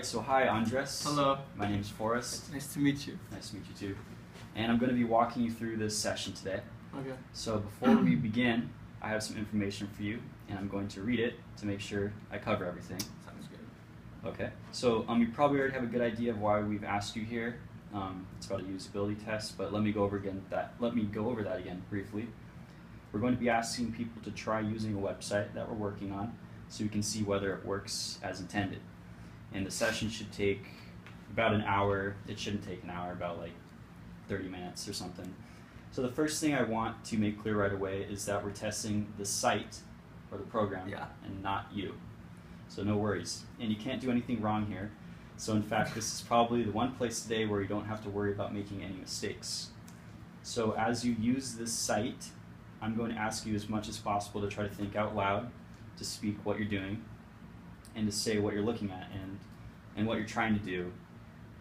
So hi, Andres. Hello. My name's Forrest. Nice to meet you. Nice to meet you too. And I'm going to be walking you through this session today. Okay. So before we begin, I have some information for you, and I'm going to read it to make sure I cover everything. Sounds good. Okay. So you probably already have a good idea of why we've asked you here. It's about a usability test, but let me go over that again briefly. We're going to be asking people to try using a website that we're working on, so we can see whether it works as intended. And the session should take about an hour. It shouldn't take an hour, about like 30 minutes or something. So the first thing I want to make clear right away is that we're testing the site or the program and not you. So no worries. And you can't do anything wrong here. So in fact, this is probably the one place today where you don't have to worry about making any mistakes. So as you use this site, I'm going to ask you as much as possible to try to think out loud, to speak what you're doing, and to say what you're looking at and what you're trying to do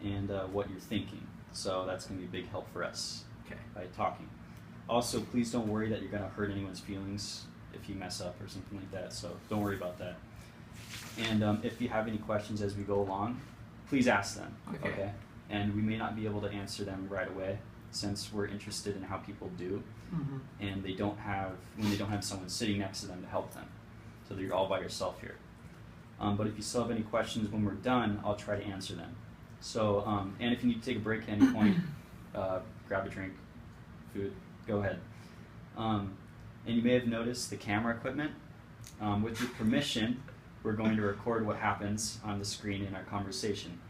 and what you're thinking. So that's going to be a big help for us by talking. Also, please don't worry that you're going to hurt anyone's feelings if you mess up or something like that, so don't worry about that. And if you have any questions as we go along, please ask them, okay? And we may not be able to answer them right away since we're interested in how people do, and when they don't have someone sitting next to them to help them. So that you're all by yourself here. But if you still have any questions when we're done, I'll try to answer them. So, and if you need to take a break at any point, grab a drink, food, go ahead. And you may have noticed the camera equipment. With your permission, we're going to record what happens on the screen in our conversation.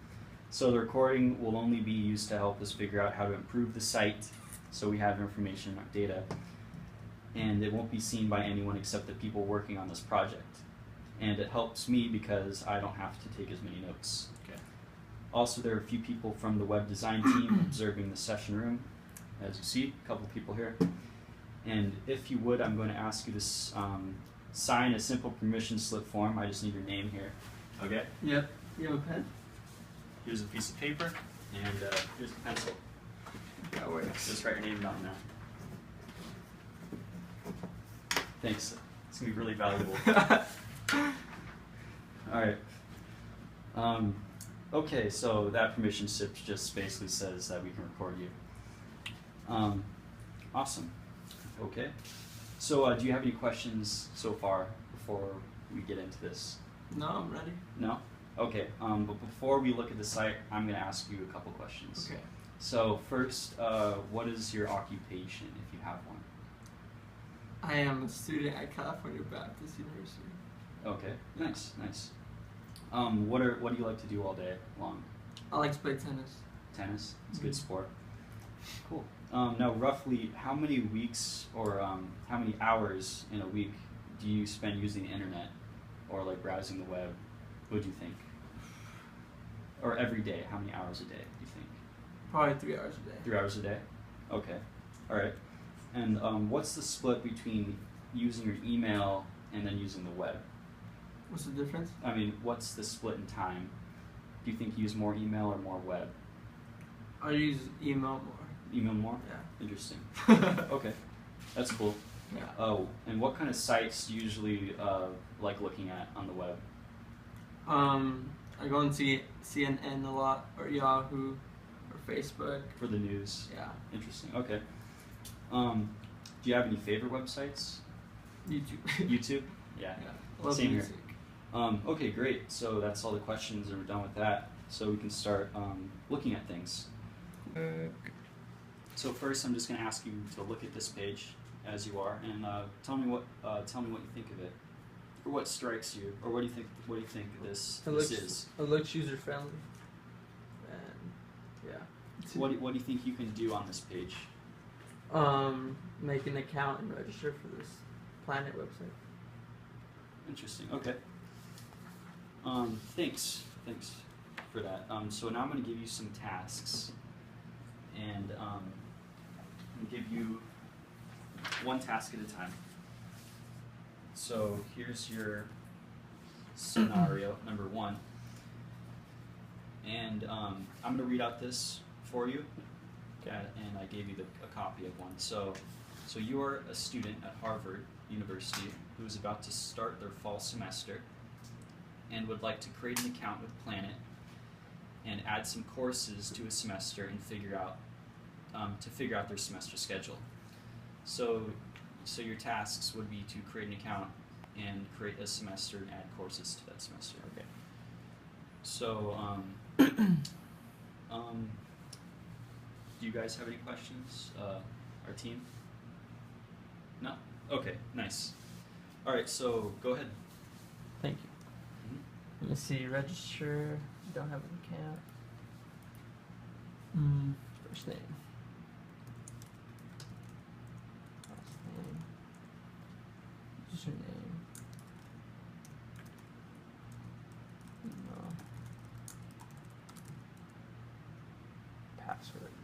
So the recording will only be used to help us figure out how to improve the site, so we have information and data. And it won't be seen by anyone except the people working on this project. And it helps me because I don't have to take as many notes. Also, there are a few people from the web design team observing the session room. As you see, a couple people here. And if you would, I'm going to ask you to sign a simple permission slip form. I just need your name here. Okay? Yep. You have a pen? Here's a piece of paper, and here's a pencil. That works. Just write your name down now. Thanks. It's going to be really valuable. All right. Okay, so that permission slip just basically says that we can record you. Awesome. Okay. So do you have any questions so far before we get into this? No, I'm ready. No? Okay. But before we look at the site, I'm going to ask you a couple questions. Okay. So first, what is your occupation, if you have one? I am a student at California Baptist University. Okay. Nice. Nice. What do you like to do all day long? I like to play tennis. Tennis? It's a good sport. Cool. Now, roughly, how many weeks or how many hours in a week do you spend using the internet or like browsing the web? What do you think? Or every day, how many hours a day do you think? Probably 3 hours a day. 3 hours a day? Okay. All right. And what's the split between using your email and then using the web? What's the difference? I mean, what's the split in time? Do you think you use more email or more web? I use email more. Email more? Yeah. Interesting. Okay, that's cool. Yeah. Oh, and what kind of sites do you usually like looking at on the web? I go and see CNN a lot, or Yahoo, or Facebook. For the news? Yeah. Interesting, okay. Do you have any favorite websites? YouTube. YouTube? Yeah. Love Same music. Here. Okay, great. So that's all the questions, and we're done with that. So we can start looking at things. So first, I'm just going to ask you to look at this page as you are, and tell me what you think of it, or what strikes you, or what do you think this is? It looks user friendly, and yeah. What do you think you can do on this page? Make an account and register for this PLANiT website. Interesting. Okay. Thanks for that. So now I'm going to give you some tasks, and I'm going to give you one task at a time. So here's your scenario number one, and I'm going to read out this for you. And I gave you a copy of one. So you're a student at Harvard University who is about to start their fall semester and would like to create an account with PLANiT add some courses to a semester and figure out their semester schedule. So your tasks would be to create an account and create a semester and add courses to that semester. Okay. So do you guys have any questions? Our team? No? Okay, nice. All right, so go ahead. Thank you. Let me see. Register. Don't have an account. First name. Last name. Username. No. Password.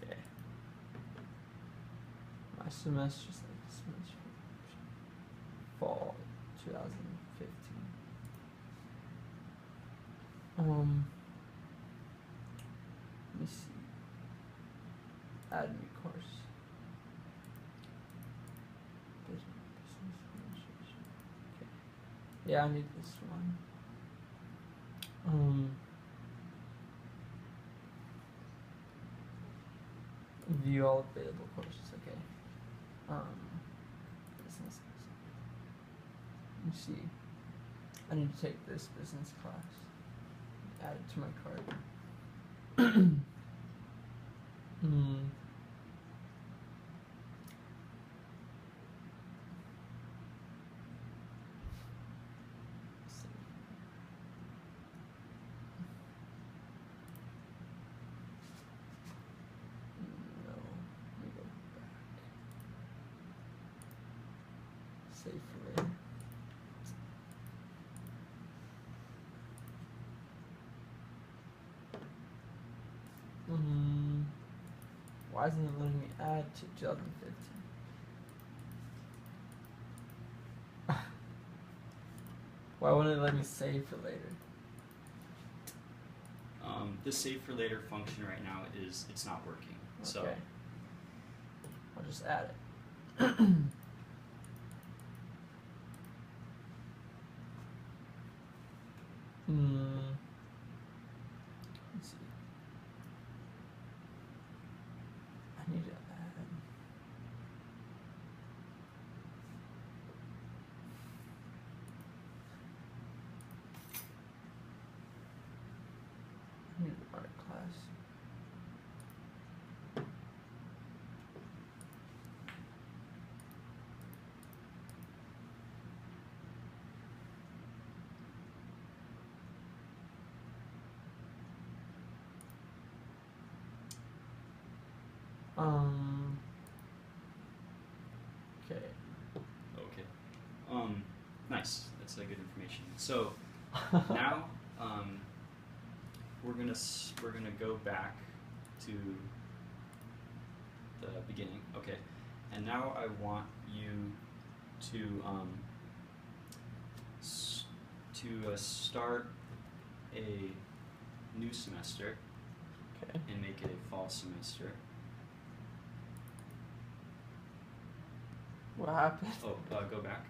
Okay. My semester's like semester. Fall 2015. Let me see. Add new course. Business administration. Okay. Yeah, I need this one. View all available courses. Okay. Business. Let me see. I need to take this business class. Add it to my card. Let's see. No, let me go back. Save for later. Why isn't it letting me add to 2015? Why wouldn't it let me save for later? The save for later function right now it's not working. Okay. So I'll just add it. Let's see. I need to add. I need an art class. Okay. okay. Nice. That's good information. So now we're gonna go back to the beginning. Okay. And now I want you to start a new semester. Okay. And make it a fall semester. What happened? Oh, go back.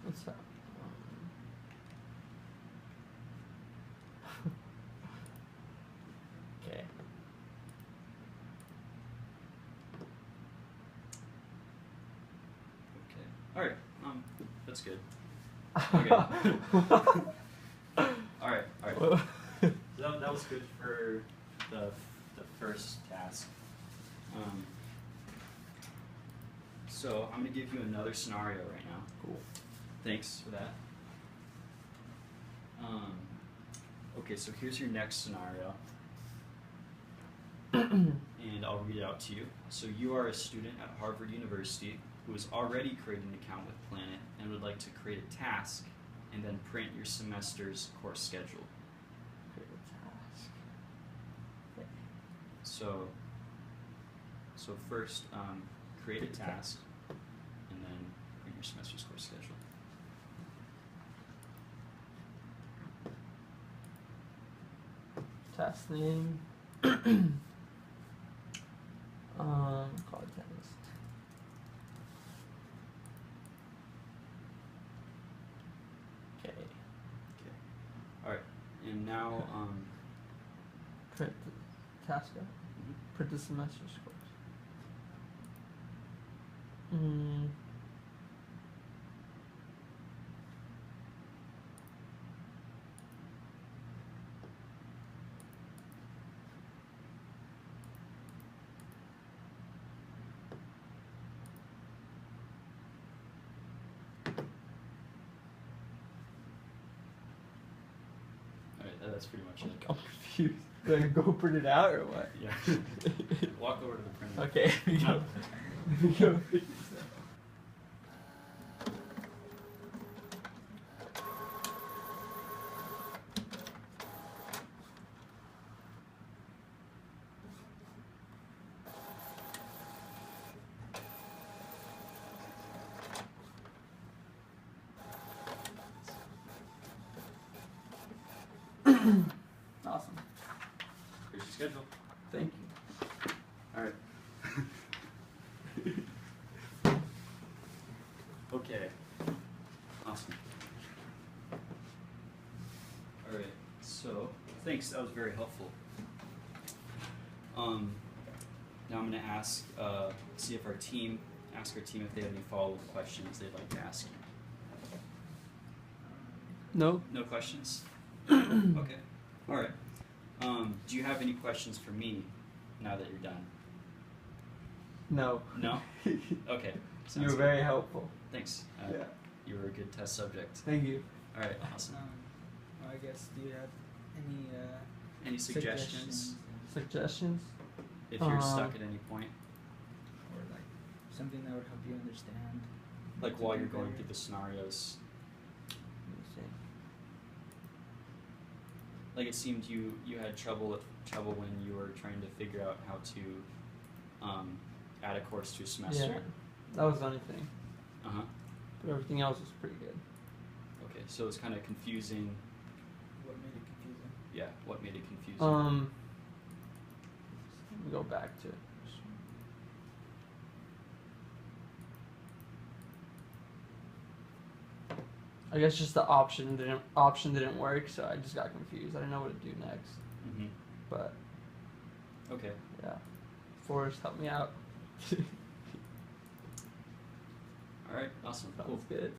What's that? Okay. Okay. All right. That's good. Okay. all right. So that was good for the first task. So I'm gonna give you another scenario right now. Cool. Thanks for that. Okay, so here's your next scenario. And I'll read it out to you. So you are a student at Harvard University who has already created an account with PLANiT and would like to create a task and then print your semester's course schedule. Create a task. Okay. So first, create a task and then print your semester's course schedule. Task name. Call it tennis. Okay. Okay. All right. And now, Print the task out. Print the semester scores. all right, that's pretty much it. I'm confused. Do I go print it out or what? Yeah. Walk over to the printer. Okay, here we go. Here we go. Awesome. Here's your schedule. Thank you. All right. Okay. Awesome. All right. So, thanks. That was very helpful. Now I'm going to ask, see if ask our team if they have any follow-up questions they'd like to ask you. No. No questions? Okay. All right. Do you have any questions for me now that you're done? No. No? Okay. You were Sounds very good. helpful. Thanks. Yeah. You were a good test subject. Thank you. All right. Awesome. Well, I guess, do you have Any suggestions? Suggestions? If you're stuck at any point, or like something that would help you understand? like to while do you're going better? through the scenarios, Let me see. like it seemed you had trouble when you were trying to figure out how to add a course to a semester. Yeah, that was the only thing. Uh huh. But everything else was pretty good. Okay, so it's kind of confusing. What made it confusing? Yeah, what made it confusing? Let me go back to it. I guess just the option didn't work, so I just got confused. I didn't know what to do next. Mm-hmm. But Okay. yeah, Forrest helped me out. All right. Awesome. That Cool. was good.